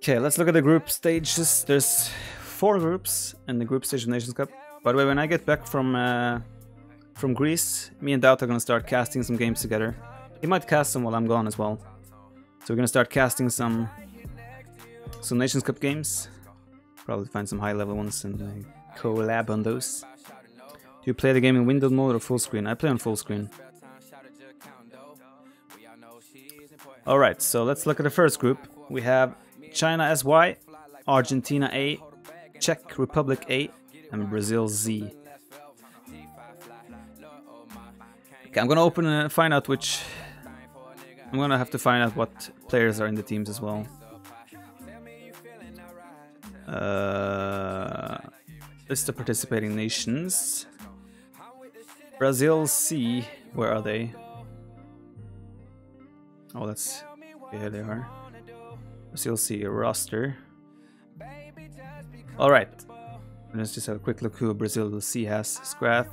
Okay, let's look at the group stages. There's 4 groups in the group stage of Nations Cup. By the way, when I get back from Greece, me and Doubt are gonna start casting some games together. He might cast some while I'm gone as well. So we're gonna start casting some Nations Cup games. Probably find some high-level ones and collab on those. Do you play the game in windowed mode or full screen? I play on full screen. Alright, so let's look at the first group. We have China SY, Argentina A, Czech Republic A, and Brazil Z. Okay, I'm gonna open and find out which... I'm gonna have to find out what players are in the teams as well. List of participating nations. Brazil C, where are they? Oh, that's... okay, here they are. Brazil C, roster. Alright. Let's just have a quick look who Brazil C has. Scrath.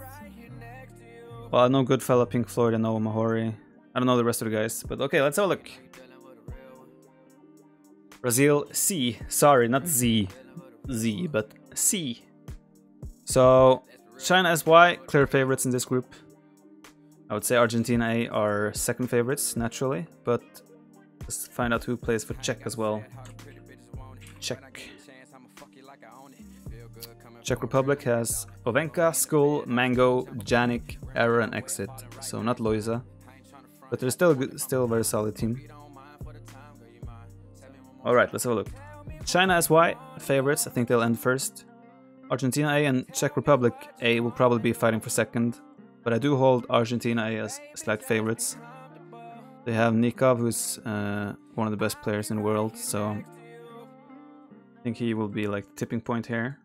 Well, I know Goodfella, Pink Floyd, I know Mahori. I don't know the rest of the guys, but okay, let's have a look. Brazil C. Sorry, not Z. Z, but C. So, China SY, clear favorites in this group. I would say Argentina A are second favorites, naturally, but let's find out who plays for Czech as well. Czech. Czech Republic has Ovenka, Skull, Mango, Janik, Error, and Exit. So not Loisa, but they're still a very solid team. Alright, let's have a look. China SY, favorites, I think they'll end first. Argentina A and Czech Republic A will probably be fighting for second, but I do hold Argentina A as slight favorites. They have Nikov, who's one of the best players in the world, so I think he will be like the tipping point here.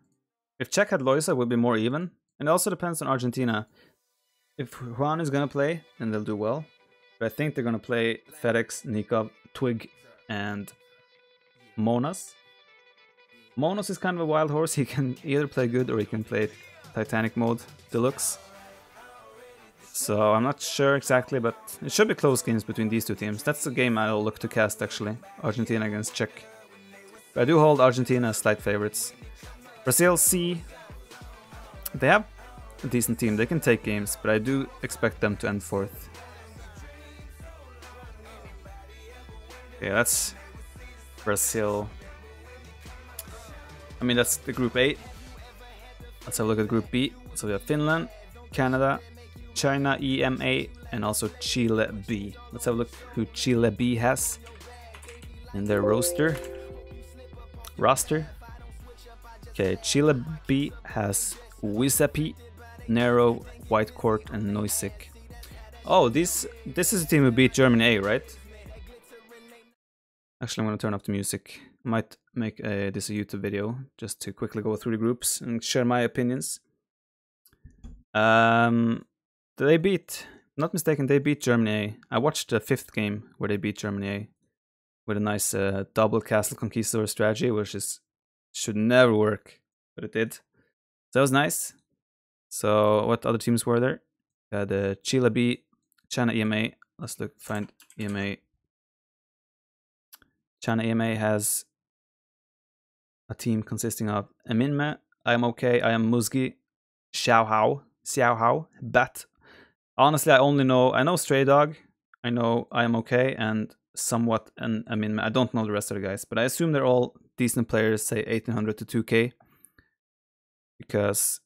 If Czech had Loisa, it would be more even, and it also depends on Argentina. If Juan is gonna play, then they'll do well, but I think they're gonna play FedEx, Nikov, Twig, and Monas. Monos is kind of a wild horse. He can either play good or he can play Titanic mode deluxe. So I'm not sure exactly, but it should be close games between these two teams. That's the game I'll look to cast actually. Argentina against Czech. But I do hold Argentina as slight favorites. Brazil C. They have a decent team. They can take games, but I do expect them to end fourth. Okay, that's Brazil. I mean, that's the group A. Let's have a look at group B. So we have Finland, Canada, China EMA, and also Chile B. Let's have a look who Chile B has in their roster. Okay, Chile B has Wisapi, Nero, Whitecourt, and Noisik. Oh, this is a team who beat Germany A, right? Actually, I'm gonna turn up the music. I might make this a YouTube video just to quickly go through the groups and share my opinions. They beat, not mistaken, they beat Germany A. I watched the 5th game where they beat Germany A with a nice double Castle Conquistador strategy, which should never work, but it did. So that was nice. So what other teams were there? We had Chile B, China EMA. Let's find EMA. China EMA has a team consisting of Eminme, I Am Okay, I Am Musgi, Xiao Hao, Bat. Honestly, I know Stray Dog, I know I Am Okay, and somewhat Eminme. I don't know the rest of the guys, but I assume they're all decent players, say 1800 to 2k, because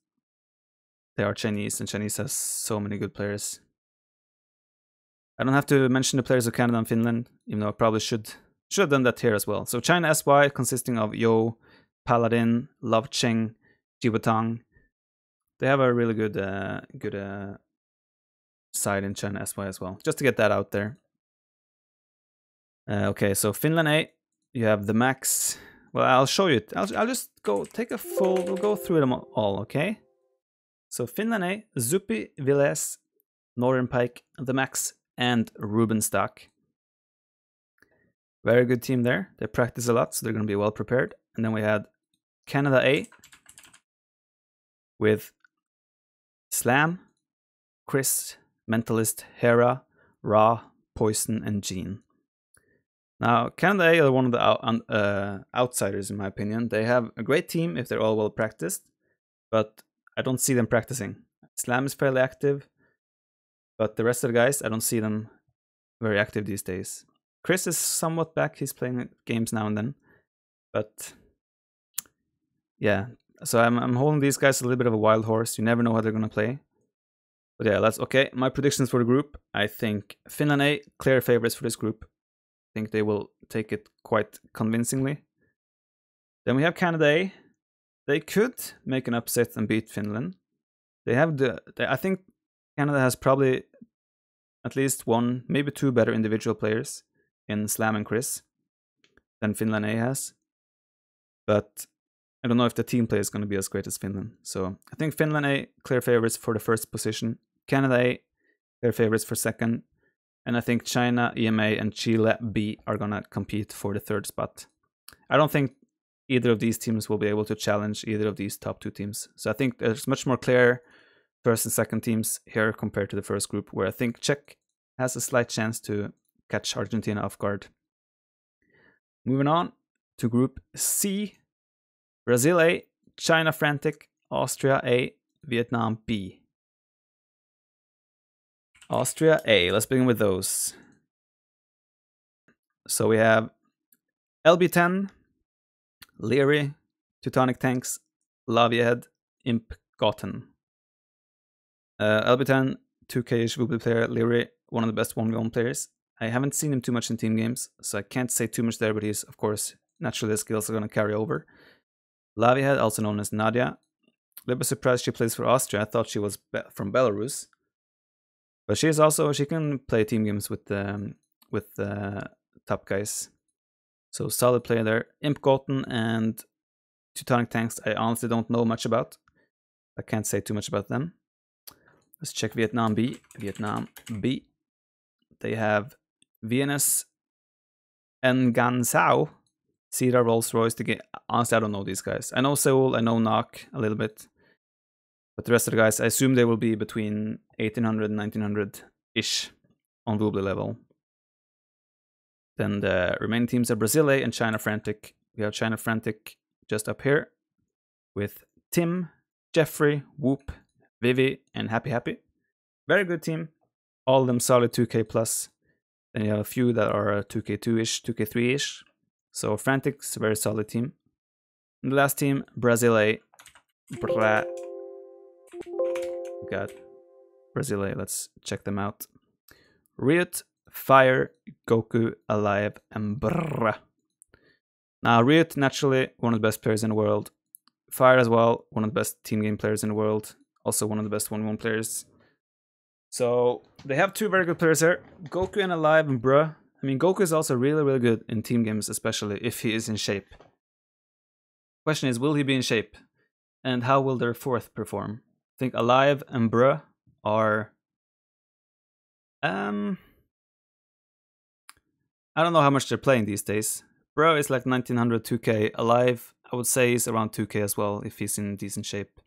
they are Chinese, and Chinese has so many good players. I don't have to mention the players of Canada and Finland, even though I probably should have done that here as well. So China SY consisting of Yo, Paladin, Love Cheng, Jibatang. They have a really good side in China SY as well. Just to get that out there. Okay, so Finland A, you have the Max. Well, I'll show you it. I'll just we'll go through them all, okay? So Finland A, Zuppi, Villes, Northern Pike, the Max, and Rubenstock. Very good team there. They practice a lot, so they're going to be well prepared. And then we had Canada A with Slam, Chris, Mentalist, Hera, Ra, Poison, and Jean. Now, Canada A are one of the outsiders, in my opinion. They have a great team if they're all well practiced, but I don't see them practicing. Slam is fairly active, but the rest of the guys, I don't see them very active these days. Chris is somewhat back. He's playing games now and then, but yeah. So I'm holding these guys a little bit of a wild horse. You never know how they're gonna play. But yeah, that's okay. My predictions for the group: I think Finland A clear favorites for this group. I think they will take it quite convincingly. Then we have Canada A. They could make an upset and beat Finland. They have I think Canada has probably at least one, maybe two better individual players in Slam and Chris than Finland A has. But I don't know if the team play is going to be as great as Finland. So I think Finland A clear favorites for the first position. Canada A clear favorites for second. And I think China, EMA, and Chile B are going to compete for the third spot. I don't think either of these teams will be able to challenge either of these top two teams. So I think there's much more clear first and second teams here compared to the first group, where I think Czech has a slight chance to catch Argentina off guard. Moving on to Group C. Brazil A, China Frantic, Austria A, Vietnam B. Austria A, let's begin with those. So we have LB10, Leary, Teutonic Tanks, Laviehead, Imp Gotten. LB10, 2K-ish will be player, Leary, one of the best 1v1 players. I haven't seen him too much in team games, so I can't say too much there, but he's, of course, naturally his skills are going to carry over. Laviehead, also known as Nadia. A little bit surprised she plays for Austria. I thought she was from Belarus. But she is also, she can play team games with top guys. So solid player there. Imp Goten and Teutonic Tanks, I honestly don't know much about. I can't say too much about them. Let's check Vietnam B. Vietnam B. They have VNS Ngan Sao, Cedar, Rolls-Royce. Honestly, I don't know these guys. I know Seoul, I know Nok a little bit. But the rest of the guys, I assume they will be between 1800 and 1900-ish on Woobly level. Then the remaining teams are Brazil A and China Frantic. We have China Frantic just up here with Tim, Jeffrey, Whoop, Vivi, and Happy Happy. Very good team. All of them solid 2K plus. Then you have a few that are 2K2-ish, 2K3-ish. So Frantic's a very solid team. And the last team, Brazil A. Got Brazil A. Let's check them out. Riot, Fire, Goku, Alive, and Brrrr. Now, Riot, naturally, one of the best players in the world. Fire as well, one of the best team game players in the world. Also one of the best 1v1 players. So, they have two very good players here. Goku and Alive and Bruh. I mean, Goku is also really, really good in team games, especially if he is in shape. Question is, will he be in shape? And how will their fourth perform? I think Alive and Bruh are... I don't know how much they're playing these days. Bruh is like 1900 2K. Alive, I would say, is around 2K as well, if he's in decent shape.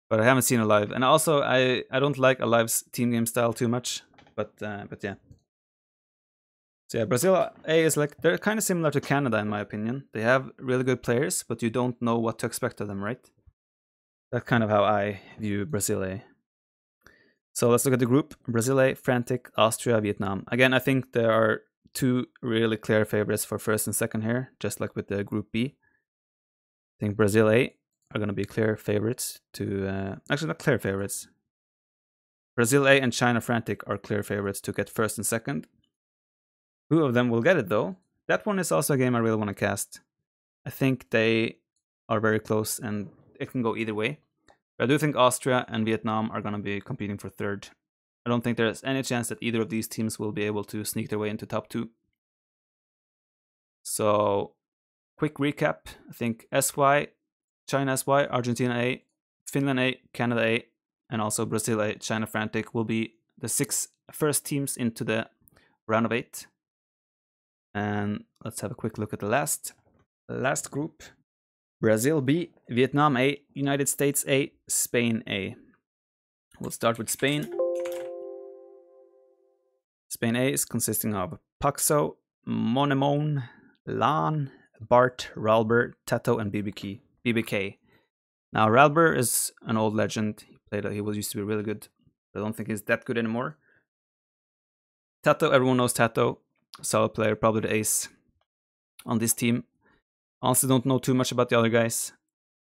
But I haven't seen Alive. And also, I don't like Alive's team game style too much. But yeah. So yeah, Brazil A is like, they're kind of similar to Canada in my opinion. They have really good players, but you don't know what to expect of them, right? That's kind of how I view Brazil A. So let's look at the group. Brazil A, Frantic, Austria, Vietnam. Again, I think there are two really clear favorites for first and second here, just like with the group B. I think Brazil A are going to be clear favorites to... actually, not clear favorites. Brazil A and China Frantic are clear favorites to get first and second. Who of them will get it, though? That one is also a game I really want to cast. I think they are very close, and it can go either way. But I do think Austria and Vietnam are going to be competing for third. I don't think there's any chance that either of these teams will be able to sneak their way into top two. So, quick recap. I think SY, China SY, Argentina A, Finland A, Canada A, and also Brazil A, China Frantic will be the 6 first teams into the round of 8. And let's have a quick look at the last group. Brazil B, Vietnam A, United States A, Spain A. We'll start with Spain. Spain A is consisting of Paxo, Monemone, Lan, Bart, Ralber, Tato, and BBK. Now Ralber is an old legend. He used to be really good. I don't think he's that good anymore. Tato, everyone knows Tato. Solid player, probably the ace on this team. Honestly, don't know too much about the other guys,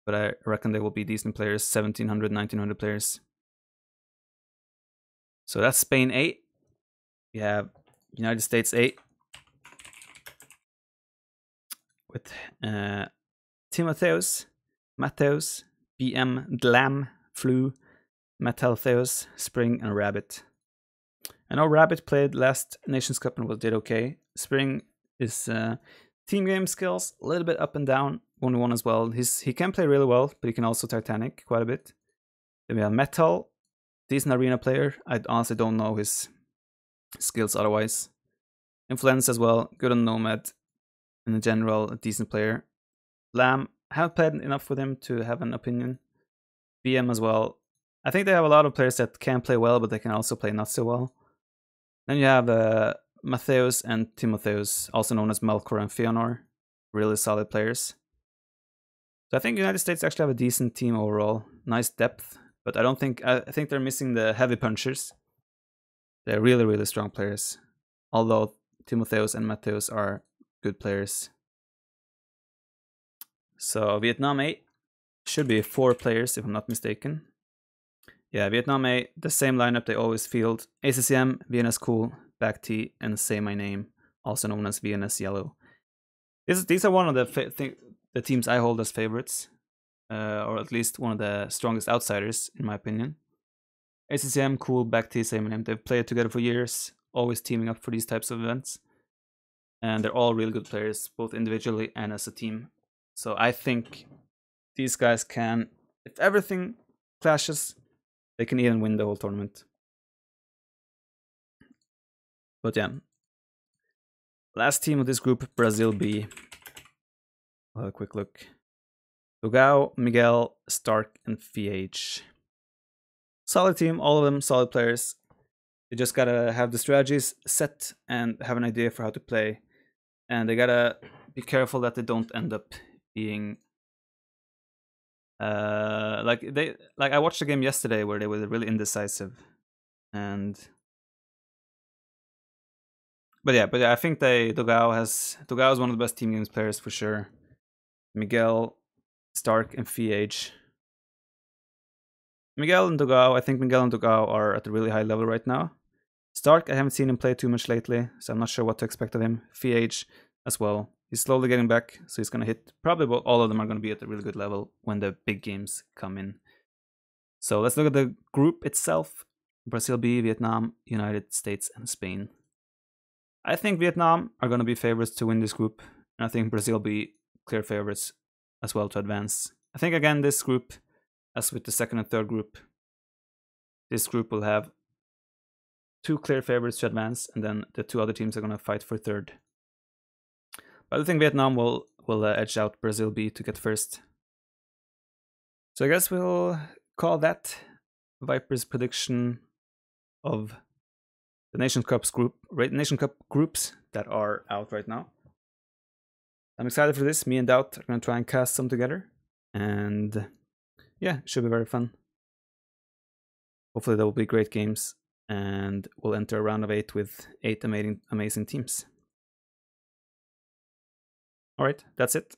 but I reckon they will be decent players. 1700, 1900 players. So that's Spain 8. We have United States 8 with Timotheus, Mateus, BM, Glam, Flu, Metaltheus, Spring, and Rabbit. I know Rabbit played last Nations Cup and did okay. Spring is team game skills, a little bit up and down. 1-1 as well. He can play really well, but he can also Titanic quite a bit. Then we have Metal, decent arena player. I honestly don't know his skills otherwise. Influence as well, good on Nomad. In general, a decent player. Lamb, haven't played enough with him to have an opinion. BM as well. I think they have a lot of players that can play well, but they can also play not so well. Then you have Mattheus and Timotheus, also known as Melkor and Fëanor. Really solid players. So I think United States actually have a decent team overall. Nice depth, but I think they're missing the heavy punchers. They're really, really strong players. Although Timotheus and Mattheus are good players. So Vietnam 8 should be 4 players if I'm not mistaken. Yeah, Vietnam 8, the same lineup they always field. ACCM, VNS Cool, Back T, and Say My Name, also known as VNS Yellow. These are one of the teams I hold as favorites, or at least one of the strongest outsiders, in my opinion. ACCM, Cool, Back T, Say My Name, they've played together for years, always teaming up for these types of events. And they're all really good players, both individually and as a team. So I think these guys can, if everything clashes, they can even win the whole tournament. But yeah. Last team of this group, Brazil B. We'll have a quick look. Lugao, Miguel, Stark, and FH. Solid team, all of them solid players. They just gotta have the strategies set and have an idea for how to play. And they gotta be careful that they don't end up being like I watched a game yesterday where they were really indecisive, but yeah, I think Dogao is one of the best team games players for sure. Miguel, Stark, and FH. Miguel and Dogao, I think Miguel and Dogao are at a really high level right now. Stark, I haven't seen him play too much lately, so I'm not sure what to expect of him. FH as well. He's slowly getting back, so he's gonna hit. Probably all of them are gonna be at a really good level when the big games come in. So let's look at the group itself. Brazil B, Vietnam, United States, and Spain. I think Vietnam are gonna be favorites to win this group, and I think Brazil B clear favorites as well to advance. I think again this group, as with the second and third group, this group will have 2 clear favorites to advance, and then the 2 other teams are gonna fight for third. But I think Vietnam will edge out Brazil B to get first. So I guess we'll call that Viper's prediction of the Nation Cup groups that are out right now. I'm excited for this. Me and Doubt are going to try and cast some together. And yeah, it should be very fun. Hopefully there will be great games. And we'll enter a round of 8 with 8 amazing teams. Alright, that's it.